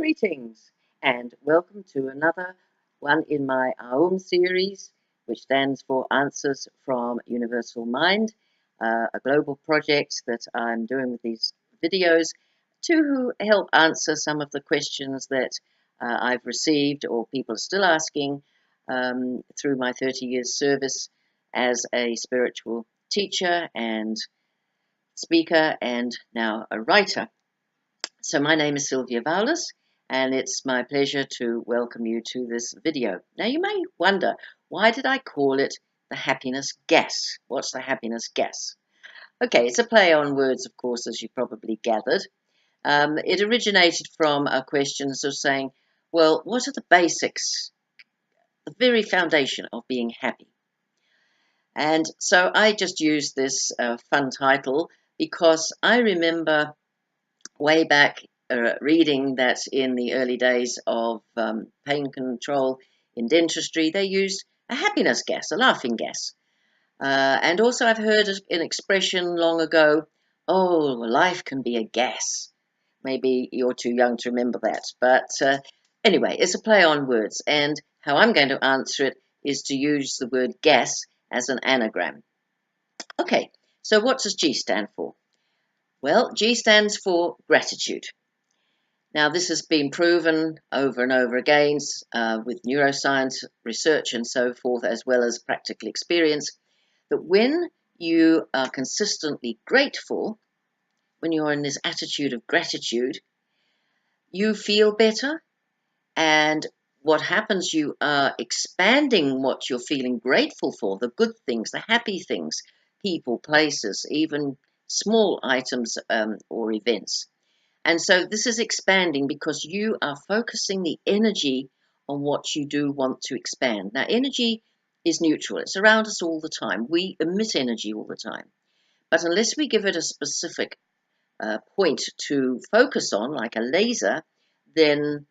Greetings and welcome to another one in my AUM series, which stands for Answers from Universal Mind, a global project that I'm doing with these videos to help answer some of the questions that I've received or people are still asking through my 30 years service as a spiritual teacher and speaker and now a writer. So my name is Sylvia Vowless, and it's my pleasure to welcome you to this video. Now you may wonder, why did I call it the happiness gas? What's the happiness gas? Okay, it's a play on words, of course, as you probably gathered. It originated from a question of saying, well, what are the basics, the very foundation of being happy? And so I just used this fun title because I remember way back reading that in the early days of pain control in dentistry, they used a happiness gas, a laughing gas. And also I've heard an expression long ago, oh, life can be a gas. Maybe you're too young to remember that. But anyway, it's a play on words. And how I'm going to answer it is to use the word gas as an anagram. Okay, so what does G stand for? Well, G stands for gratitude. Now, this has been proven over and over again with neuroscience research and so forth, as well as practical experience, that when you are consistently grateful, when you're in this attitude of gratitude, you feel better. And what happens, you are expanding what you're feeling grateful for, the good things, the happy things, people, places, even small items or events. And so this is expanding because you are focusing the energy on what you do want to expand. Now, energy is neutral. It's around us all the time. We emit energy all the time. But unless we give it a specific point to focus on, like a laser, then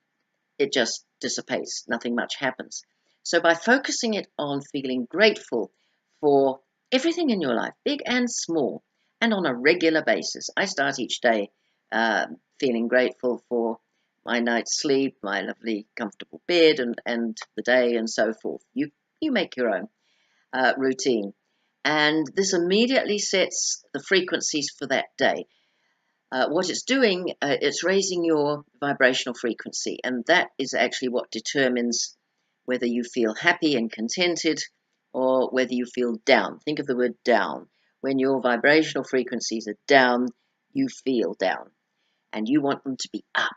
it just dissipates. Nothing much happens. So by focusing it on feeling grateful for everything in your life, big and small, and on a regular basis, I start each day feeling grateful for my night's sleep, my lovely comfortable bed, and the day, and so forth. You make your own routine, and this immediately sets the frequencies for that day. What it's doing, it's raising your vibrational frequency, and that is actually what determines whether you feel happy and contented or whether you feel down. Think of the word down. When your vibrational frequencies are down, you feel down, and you want them to be up.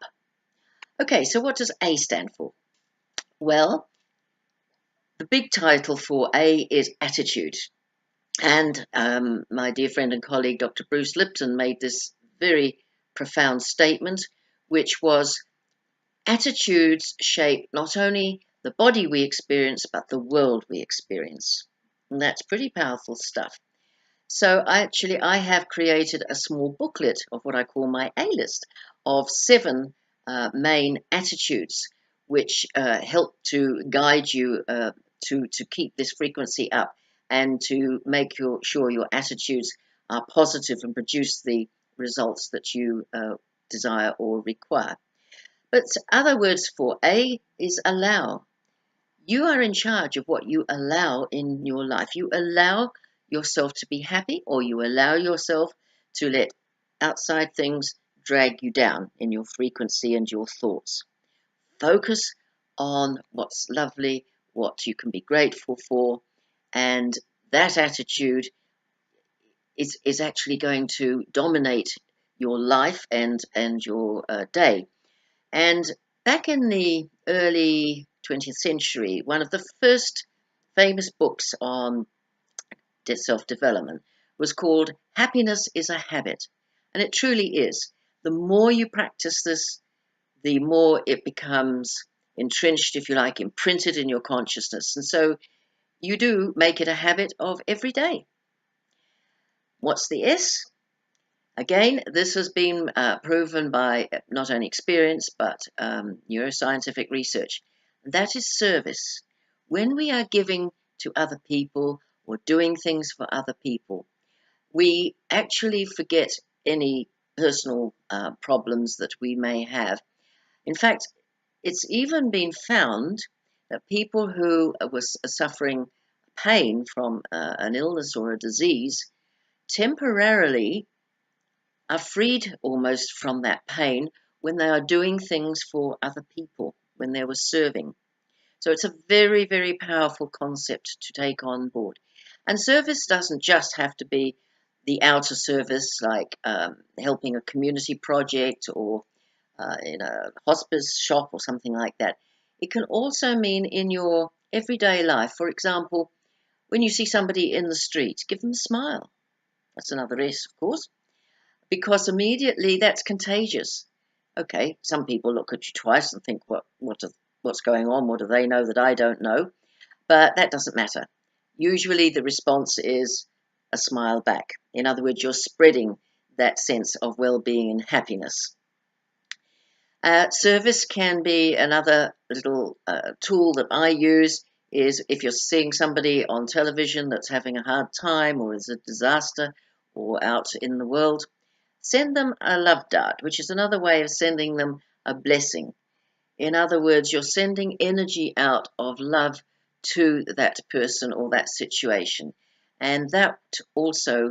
Okay, so what does A stand for? Well, the big title for A is attitude. And my dear friend and colleague, Dr. Bruce Lipton, made this very profound statement, which was, attitudes shape not only the body we experience, but the world we experience. And that's pretty powerful stuff. So I have created a small booklet of what I call my A-list of 7 main attitudes, which help to guide you to keep this frequency up and to make sure your attitudes are positive and produce the results that you desire or require. But other words for A is allow. You are in charge of what you allow in your life. You allow yourself to be happy, or you allow yourself to let outside things drag you down in your frequency and your thoughts. Focus on what's lovely, what you can be grateful for, and that attitude is actually going to dominate your life and your day. And back in the early 20th century, one of the first famous books on self-development was called Happiness is a Habit. And it truly is. The more you practice this, the more it becomes entrenched, if you like, imprinted in your consciousness. And so you do make it a habit of every day. What's the S? Again, this has been proven by not only experience, but neuroscientific research. That is service. When we are giving to other people or doing things for other people, we actually forget any personal problems that we may have. In fact, it's even been found that people who were suffering pain from an illness or a disease temporarily are freed almost from that pain when they are doing things for other people, when they were serving. So it's a very, very powerful concept to take on board. And service doesn't just have to be the outer service, like helping a community project or in a hospice shop or something like that. It can also mean in your everyday life. For example, when you see somebody in the street, give them a smile. That's another S, of course, because immediately that's contagious. Okay, some people look at you twice and think, what's going on? What do they know that I don't know? But that doesn't matter. Usually the response is a smile back. In other words, you're spreading that sense of well-being and happiness. Service can be another little tool that I use. Is if you're seeing somebody on television that's having a hard time or is a disaster or out in the world, send them a love dart, which is another way of sending them a blessing. In other words, you're sending energy out of love to that person or that situation. And that also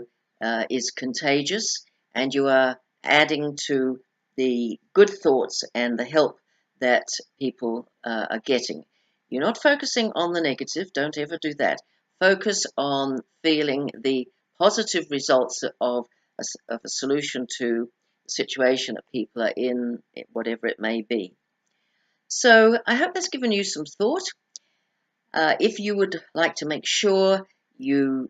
is contagious, and you are adding to the good thoughts and the help that people are getting. You're not focusing on the negative, don't ever do that. Focus on feeling the positive results of a solution to the situation that people are in, whatever it may be. So I hope that's given you some thought. If you would like to make sure you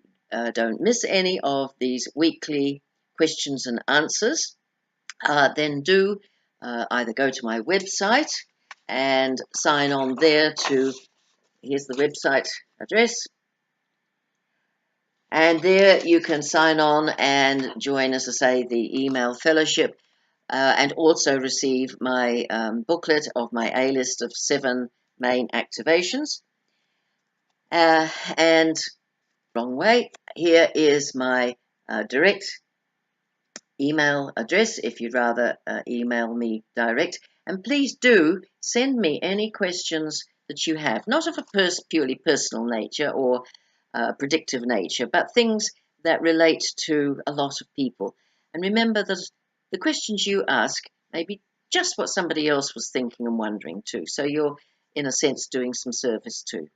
don't miss any of these weekly questions and answers, then do either go to my website and sign on there to, here's the website address, and there you can sign on and join, as I say, the email fellowship, and also receive my booklet of my A list of 7 main activations. And wrong way, here is my direct email address if you'd rather email me direct. And please do send me any questions that you have, not of a purely personal nature or predictive nature, but things that relate to a lot of people. And remember that the questions you ask may be just what somebody else was thinking and wondering too. So you're, in a sense, doing some service too.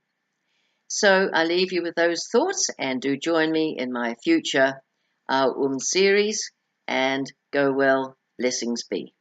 So I leave you with those thoughts, and do join me in my future series, and go well, blessings be.